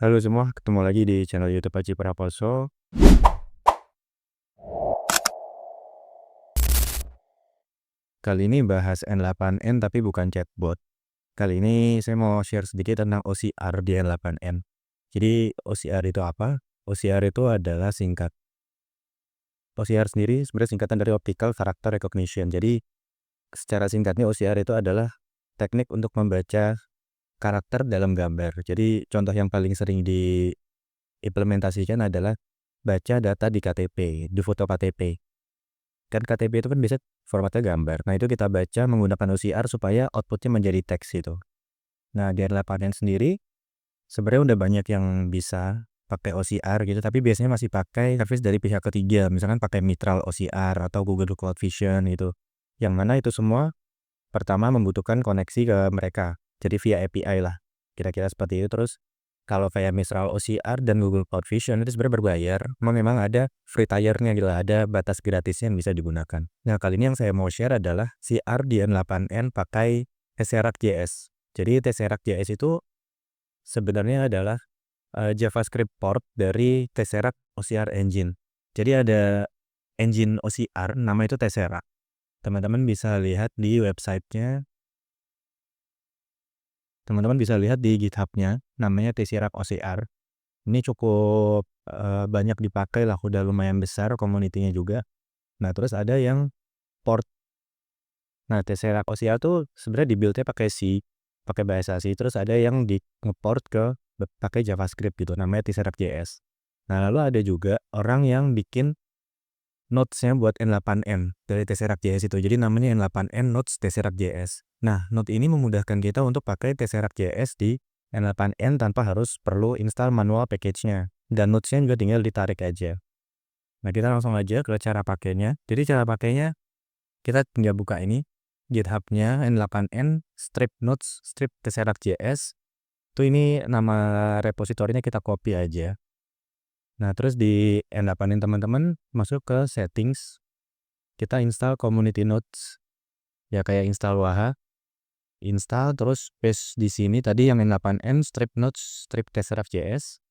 Halo semua, ketemu lagi di channel YouTube Aji Praposo. Kali ini bahas N8N tapi bukan chatbot. Kali ini saya mau share sedikit tentang OCR di N8N. Jadi OCR itu apa? OCR itu adalah OCR sendiri sebenarnya singkatan dari Optical Character Recognition. Jadi secara singkatnya OCR itu adalah teknik untuk membaca karakter dalam gambar. Jadi contoh yang paling sering diimplementasikan adalah baca data di KTP, di foto KTP. Kan KTP itu kan biasa formatnya gambar. Nah, itu kita baca menggunakan OCR supaya outputnya menjadi teks itu. Nah, di R8N sendiri sebenarnya udah banyak yang bisa pakai OCR gitu, tapi biasanya masih pakai service dari pihak ketiga, misalkan pakai Mistral OCR atau Google Cloud Vision gitu. Yang mana itu semua pertama membutuhkan koneksi ke mereka. Jadi via API lah. Kira-kira seperti itu. Terus kalau kayak Mistral OCR dan Google Cloud Vision itu sebenarnya berbayar. Memang ada free tier-nya gitu, ada batas gratisnya yang bisa digunakan. Nah, kali ini yang saya mau share adalah CR di N8N pakai Tesseract.js. Jadi Tesseract.js itu sebenarnya adalah JavaScript port dari Tesseract OCR engine. Jadi ada engine OCR, nama itu Tesseract. Teman-teman bisa lihat di websitenya. Teman-teman bisa lihat di GitHub-nya, namanya Tesseract OCR. Ini cukup banyak dipakai lah, udah lumayan besar komunitinya juga. Nah, terus ada yang port. Nah, Tesseract OCR tuh sebenarnya di-build-nya pakai C, pakai bahasa C. Terus ada yang di ngeport ke pakai JavaScript gitu, namanya Tesseract.js. Nah, lalu ada juga orang yang bikin nodes-nya buat N8N dari Tesseract.js itu. Jadi namanya N8N Nodes Tesseract.js. Nah, node ini memudahkan kita untuk pakai Tesseract.js di N8N tanpa harus perlu install manual package-nya. Dan nodes-nya juga tinggal ditarik aja. Nah, kita langsung aja ke cara pakainya. Jadi cara pakainya, kita tinggal buka ini, GitHub-nya N8N strip nodes strip Tesseract.js. Itu ini nama repositorinya kita copy aja. Nah, terus di N8N teman-teman masuk ke settings. Kita install community nodes. Ya kayak install Waha. Install terus paste di sini tadi yang N8N strip nodes strip Tesseract.js.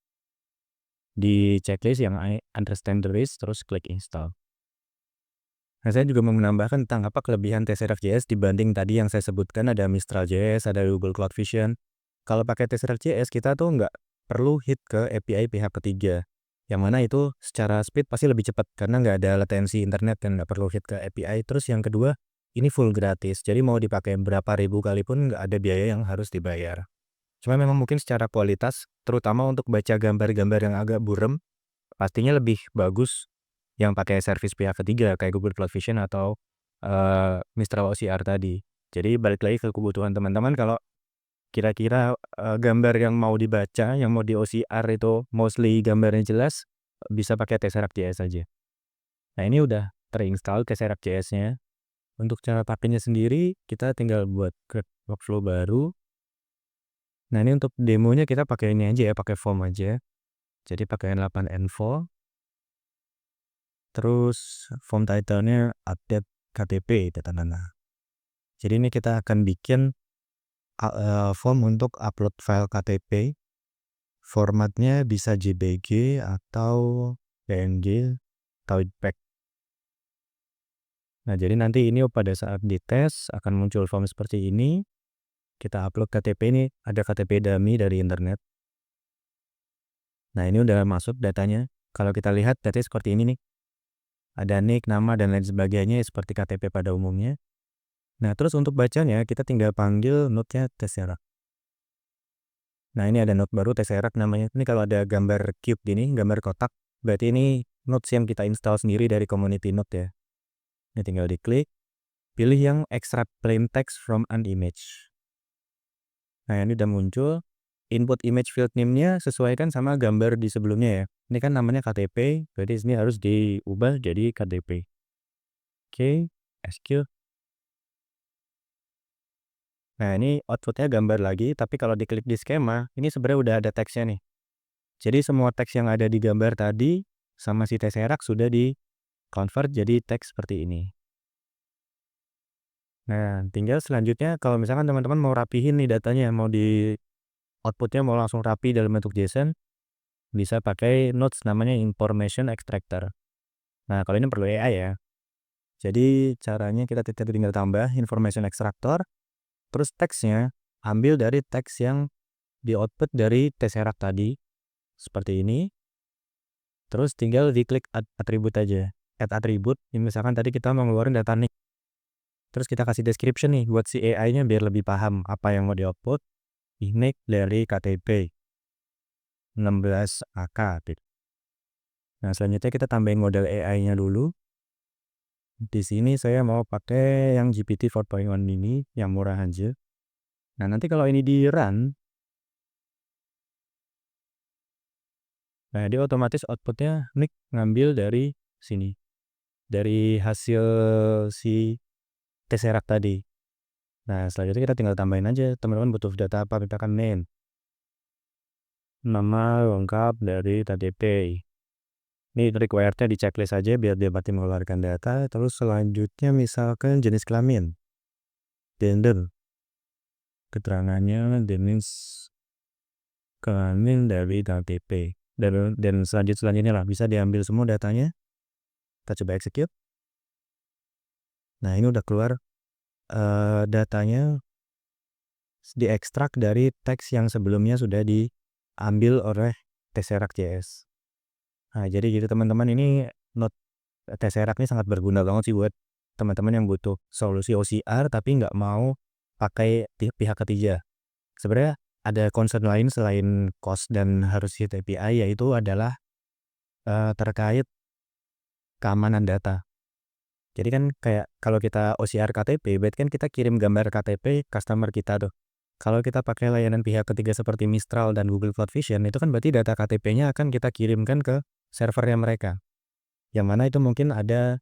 Di checklist yang I understand the risk terus klik install. Nah, saya juga mau menambahkan tentang apa kelebihan Tesseract.js dibanding tadi yang saya sebutkan ada Mistral.js, ada Google Cloud Vision. Kalau pakai Tesseract.js kita tuh nggak perlu hit ke API pihak ketiga. Yang mana itu secara speed pasti lebih cepat karena nggak ada latensi internet dan nggak perlu hit ke API. Terus yang kedua, ini full gratis. Jadi mau dipakai berapa ribu kali pun nggak ada biaya yang harus dibayar. Cuma memang mungkin secara kualitas, terutama untuk baca gambar-gambar yang agak buram, pastinya lebih bagus yang pakai service pihak ketiga kayak Google Cloud Vision atau Mistral OCR tadi. Jadi balik lagi ke kebutuhan teman-teman kalau kira-kira gambar yang mau dibaca, yang mau di OCR itu mostly gambarnya jelas, bisa pakai Tesseract.js aja. Nah, ini udah terinstall Tesseract.js-nya. Untuk cara pakainya sendiri, kita tinggal buat create workflow baru. Nah, ini untuk demonya kita pakai ini aja ya, pakai form aja. Jadi pakai N8N form. Terus form title-nya update KTP data nana. Jadi ini kita akan bikin form untuk upload file KTP. Formatnya bisa JPG atau PNG atau JPEG. Nah, jadi nanti ini pada saat dites akan muncul form seperti ini. Kita upload KTP ini, ada KTP dummy dari internet. Nah, ini udah masuk datanya. Kalau kita lihat datanya seperti ini nih. Ada nick, nama, dan lain sebagainya seperti KTP pada umumnya. Nah, terus untuk bacanya kita tinggal panggil node-nya Tesseract. Nah, ini ada node baru Tesseract namanya. Ini kalau ada gambar cube gini, gambar kotak, berarti ini nodes yang kita install sendiri dari community node ya. Ini tinggal diklik, pilih yang extract plain text from an image. Nah, ini udah muncul. Input image field name-nya sesuaikan sama gambar di sebelumnya ya. Ini kan namanya KTP, berarti ini harus diubah jadi KTP. Oke, SQ. Nah, ini outputnya gambar lagi, tapi kalau diklik di skema, ini sebenarnya udah ada teksnya nih. Jadi semua teks yang ada di gambar tadi sama si Tesseract sudah di-convert jadi teks seperti ini. Nah, tinggal selanjutnya kalau misalkan teman-teman mau rapihin nih datanya, mau outputnya mau langsung rapi dalam bentuk JSON, bisa pakai nodes namanya information extractor. Nah, kalau ini perlu AI ya. Jadi caranya kita tinggal tambah information extractor, terus teksnya ambil dari teks yang di output dari Tesseract tadi, seperti ini. Terus tinggal diklik atribut aja, add atribut. Misalkan tadi kita mau ngeluarin data nick, terus kita kasih description nih buat si AI-nya biar lebih paham apa yang mau di output. Nick dari KTP 16 AK gitu. Nah, selanjutnya kita tambahin model AI-nya dulu. Di sini saya mau pakai yang GPT 4.1 ini, yang murah aja. Nah, nanti kalau ini di run, nah dia otomatis outputnya Nick ngambil dari sini, dari hasil si Tesseract tadi. Nah, selanjutnya kita tinggal tambahin aja, teman-teman butuh data apa, misalkan name, nama lengkap dari KTP. Ini required-nya di checklist aja biar dia berarti mengeluarkan data. Terus selanjutnya misalkan jenis kelamin, gender, keterangannya jenis kelamin dari KTP. Dan selanjutnya lah bisa diambil semua datanya. Kita coba execute. Nah, ini udah keluar datanya diekstrak dari teks yang sebelumnya sudah diambil oleh Tesseract.js. Nah, jadi gitu teman-teman, ini node Tesseract ini sangat berguna banget sih buat teman-teman yang butuh solusi OCR tapi nggak mau pakai pihak ketiga. Sebenarnya ada concern lain selain cost dan harus hit API, yaitu adalah terkait keamanan data. Jadi kan kayak kalau kita OCR KTP, berarti kan kita kirim gambar KTP customer kita tuh. Kalau kita pakai layanan pihak ketiga seperti Mistral dan Google Cloud Vision, itu kan berarti data KTP-nya akan kita kirimkan ke servernya mereka. Yang mana itu mungkin ada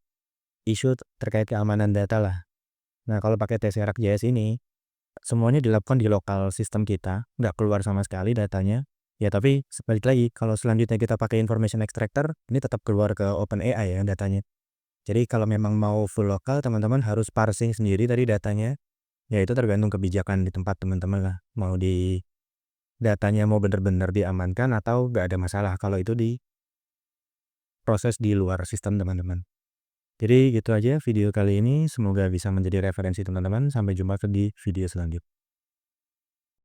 isu terkait keamanan data lah. Nah, kalau pakai Tesseract.js ini, semuanya dilakukan di lokal sistem kita, nggak keluar sama sekali datanya. Ya, tapi sebalik lagi, kalau selanjutnya kita pakai information extractor, ini tetap keluar ke OpenAI ya datanya. Jadi kalau memang mau full lokal, teman-teman harus parsing sendiri tadi datanya. Ya, itu tergantung kebijakan di tempat teman-teman lah. Mau di datanya mau benar-benar diamankan atau nggak ada masalah kalau itu di proses di luar sistem teman-teman. Jadi gitu aja video kali ini, semoga bisa menjadi referensi teman-teman. Sampai jumpa di video selanjutnya.